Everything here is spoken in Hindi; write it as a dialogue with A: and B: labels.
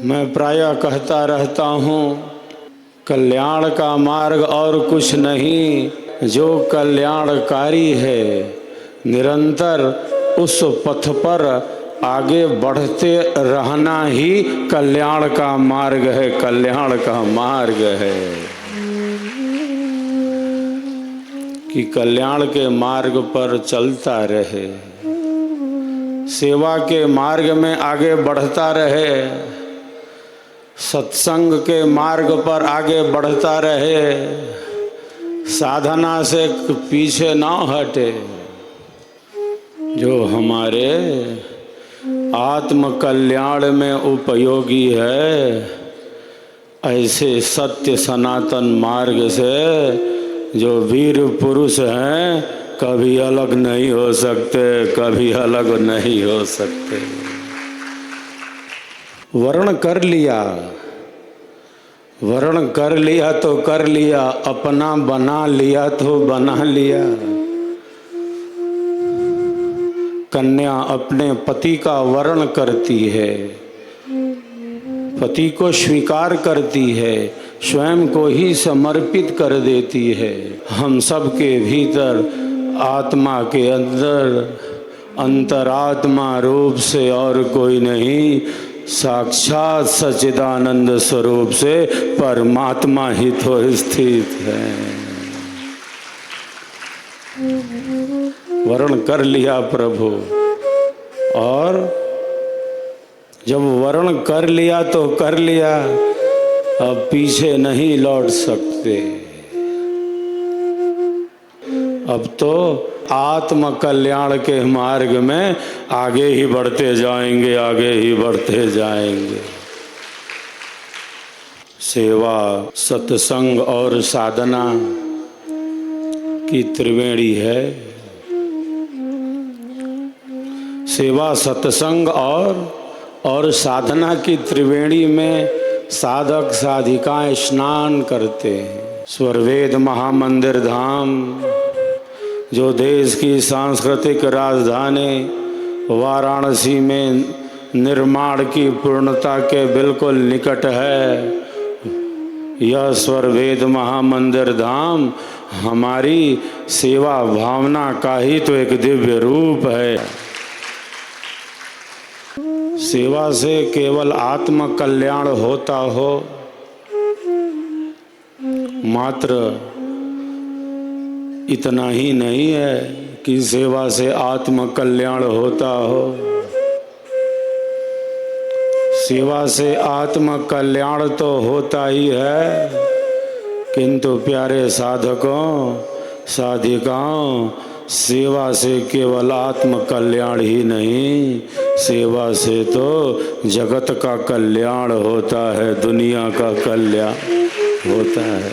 A: मैं प्रायः कहता रहता हूँ, कल्याण का मार्ग और कुछ नहीं, जो कल्याणकारी है निरंतर उस पथ पर आगे बढ़ते रहना ही कल्याण का मार्ग है, कल्याण का मार्ग है। कि कल्याण के मार्ग पर चलता रहे, सेवा के मार्ग में आगे बढ़ता रहे, सत्संग के मार्ग पर आगे बढ़ता रहे, साधना से पीछे ना हटे। जो हमारे आत्म कल्याण में उपयोगी है, ऐसे सत्य सनातन मार्ग से जो वीर पुरुष हैं कभी अलग नहीं हो सकते, कभी अलग नहीं हो सकते। वर्ण कर लिया, वर्ण कर लिया तो कर लिया, अपना बना लिया तो बना लिया। कन्या अपने पति का वर्ण करती है, पति को स्वीकार करती है, स्वयं को ही समर्पित कर देती है। हम सब के भीतर आत्मा के अंदर अंतरात्मा रूप से और कोई नहीं, साक्षात सच्चिदानंद स्वरूप से परमात्मा ही तो स्थित है। वर्ण कर लिया प्रभु, और जब वर्ण कर लिया तो कर लिया, अब पीछे नहीं लौट सकते। अब तो आत्म कल्याण के मार्ग में आगे ही बढ़ते जाएंगे, आगे ही बढ़ते जाएंगे। सेवा, सत्संग और साधना की त्रिवेणी है। सेवा, सत्संग और साधना की त्रिवेणी में साधक साधिकाएं स्नान करते हैं। स्वर्वेद महामंदिर धाम, जो देश की सांस्कृतिक राजधानी वाराणसी में निर्माण की पूर्णता के बिल्कुल निकट है, यह स्वर्वेद महामंदिर धाम हमारी सेवा भावना का ही तो एक दिव्य रूप है। सेवा से केवल आत्म कल्याण होता हो, मात्र इतना ही नहीं है कि सेवा से आत्म कल्याण होता हो। सेवा से आत्म कल्याण तो होता ही है, किंतु प्यारे साधकों साधिकाओं, सेवा से केवल आत्म कल्याण ही नहीं, सेवा से तो जगत का कल्याण होता है, दुनिया का कल्याण होता है।